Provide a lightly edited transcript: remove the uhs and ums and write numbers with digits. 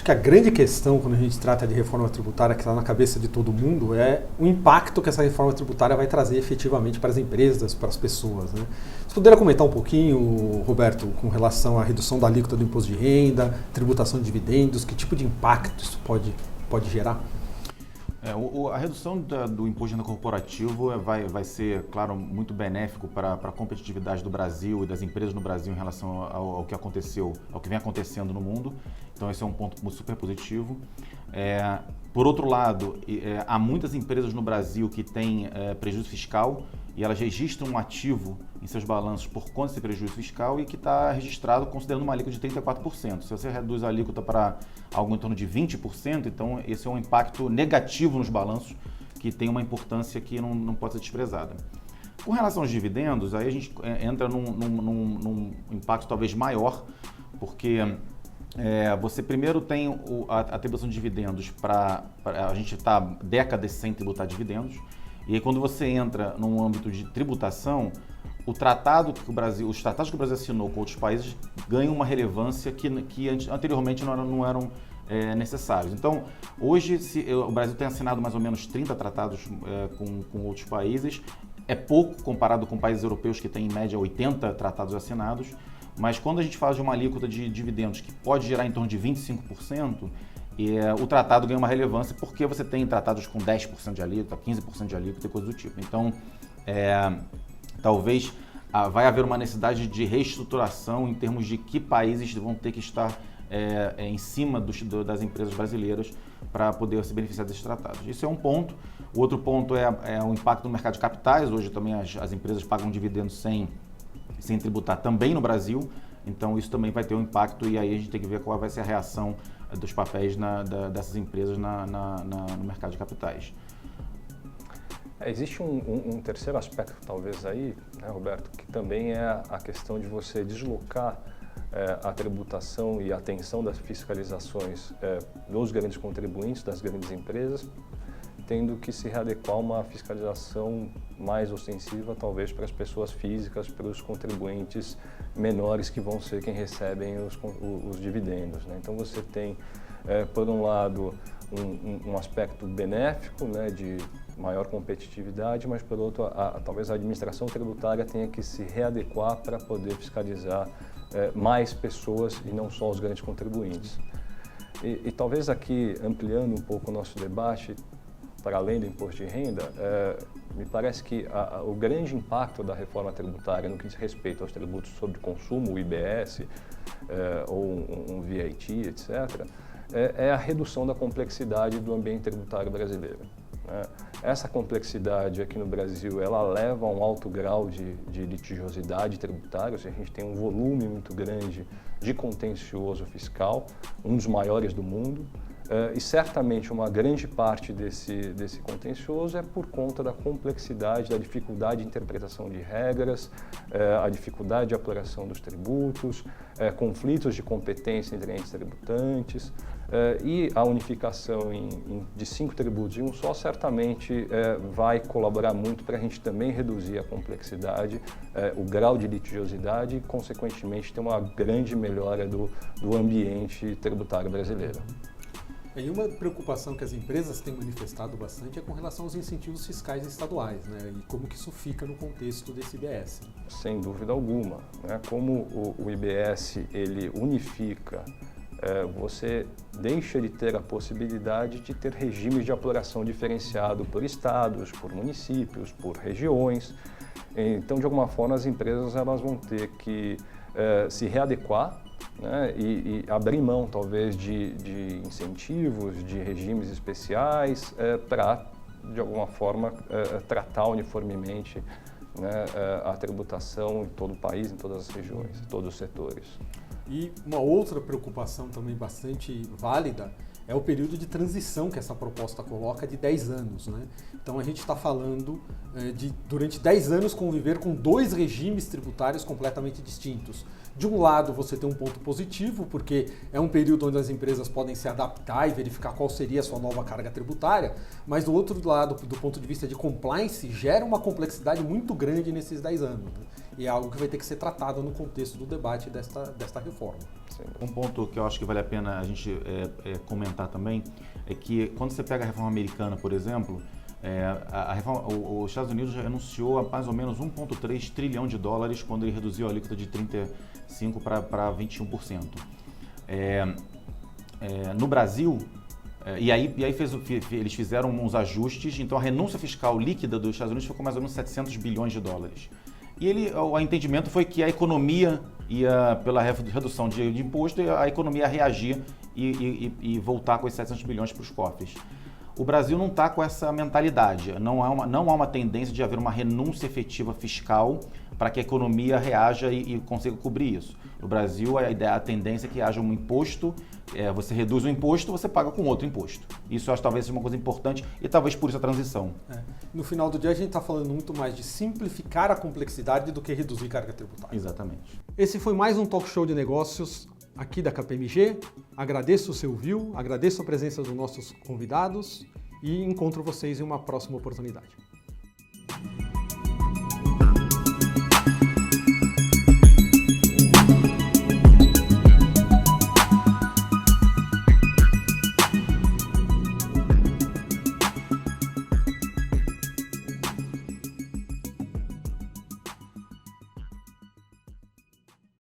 que a grande questão quando a gente trata de reforma tributária que está na cabeça de todo mundo é o impacto que essa reforma tributária vai trazer efetivamente para as empresas, para as pessoas, né? Você poderia comentar um pouquinho, Roberto, com relação à redução da alíquota do imposto de renda, tributação de dividendos, que tipo de impacto isso pode gerar? A redução do imposto de renda corporativo vai ser, claro, muito benéfico para a competitividade do Brasil e das empresas no Brasil em relação ao que aconteceu, ao que vem acontecendo no mundo. Então, esse é um ponto super positivo. Por outro lado, há muitas empresas no Brasil que têm prejuízo fiscal e elas registram um ativo em seus balanços por conta desse prejuízo fiscal e que está registrado considerando uma alíquota de 34%. Se você reduz a alíquota para algo em torno de 20%, então esse é um impacto negativo nos balanços que tem uma importância que não pode ser desprezada. Com relação aos dividendos, aí a gente entra num impacto talvez maior, porque você primeiro tem a tributação de dividendos a gente está décadas sem tributar dividendos, e aí quando você entra num âmbito de tributação, os tratados que o Brasil assinou com outros países ganham uma relevância que anteriormente não eram necessários. Então, hoje o Brasil tem assinado mais ou menos 30 tratados com outros países, é pouco comparado com países europeus que têm em média 80 tratados assinados, mas quando a gente fala de uma alíquota de dividendos que pode gerar em torno de 25%, o tratado ganha uma relevância porque você tem tratados com 10% de alíquota, 15% de alíquota e coisa do tipo. Então, talvez vai haver uma necessidade de reestruturação em termos de que países vão ter que estar em cima das empresas brasileiras para poder se beneficiar desses tratados. Isso é um ponto. O outro ponto é o impacto no mercado de capitais. Hoje também as empresas pagam dividendos sem tributar também no Brasil, então isso também vai ter um impacto e aí a gente tem que ver qual vai ser a reação dos papéis dessas empresas no mercado de capitais. Existe um terceiro aspecto talvez aí, né, Roberto, que também é a questão de você deslocar a tributação e a atenção das fiscalizações dos grandes contribuintes, das grandes empresas, tendo que se readequar a uma fiscalização mais ostensiva, talvez para as pessoas físicas, para os contribuintes menores que vão ser quem recebem os dividendos, né? Então você tem, por um lado, um aspecto benéfico, né, de maior competitividade, mas por outro, talvez a administração tributária tenha que se readequar para poder fiscalizar mais pessoas e não só os grandes contribuintes. E talvez aqui, ampliando um pouco o nosso debate, para além do imposto de renda, me parece que o grande impacto da reforma tributária no que diz respeito aos tributos sobre consumo, o IBS, ou um VAT, etc., é a redução da complexidade do ambiente tributário brasileiro, né? Essa complexidade aqui no Brasil, ela leva a um alto grau de litigiosidade tributária, ou seja, a gente tem um volume muito grande de contencioso fiscal, um dos maiores do mundo. E certamente uma grande parte desse contencioso é por conta da complexidade, da dificuldade de interpretação de regras, a dificuldade de apuração dos tributos, conflitos de competência entre entes tributantes, e a unificação de 5 tributos em um só certamente vai colaborar muito para a gente também reduzir a complexidade, o grau de litigiosidade e, consequentemente, ter uma grande melhora do ambiente tributário brasileiro. E uma preocupação que as empresas têm manifestado bastante é com relação aos incentivos fiscais estaduais, né? E como que isso fica no contexto desse IBS. Sem dúvida alguma, né? Como o IBS ele unifica, você deixa de ter a possibilidade de ter regimes de apuração diferenciado por estados, por municípios, por regiões. Então, de alguma forma, as empresas elas vão ter que se readequar, né, e abrir mão, talvez, de incentivos, de regimes especiais para, de alguma forma, tratar uniformemente, né, a tributação em todo o país, em todas as regiões, em todos os setores. E uma outra preocupação também bastante válida é o período de transição que essa proposta coloca de 10 anos. Né? Então a gente está falando de, durante 10 anos, conviver com 2 regimes tributários completamente distintos. De um lado, você tem um ponto positivo, porque é um período onde as empresas podem se adaptar e verificar qual seria a sua nova carga tributária, mas do outro lado, do ponto de vista de compliance, gera uma complexidade muito grande nesses 10 anos. Né? E é algo que vai ter que ser tratado no contexto do debate desta reforma. Um ponto que eu acho que vale a pena a gente comentar também é que quando você pega a reforma americana, por exemplo, os Estados Unidos já anunciou a mais ou menos 1,3 trilhão de dólares quando ele reduziu a alíquota de 35% para 21%. No Brasil, e aí eles fizeram uns ajustes, então a renúncia fiscal líquida dos Estados Unidos ficou mais ou menos 700 bilhões de dólares. E o entendimento foi que a economia ia, pela redução de imposto, a economia ia reagir e voltar com esses 700 bilhões para os cofres. O Brasil não está com essa mentalidade, não há uma tendência de haver uma renúncia efetiva fiscal para que a economia reaja e consiga cobrir isso. No Brasil, a tendência é que haja um imposto, você reduz o imposto, você paga com outro imposto. Isso eu acho que talvez seja uma coisa importante e talvez por isso a transição. No final do dia, a gente está falando muito mais de simplificar a complexidade do que reduzir carga tributária. Exatamente. Esse foi mais um Talk Show de Negócios aqui da KPMG. Agradeço o seu view, agradeço a presença dos nossos convidados e encontro vocês em uma próxima oportunidade.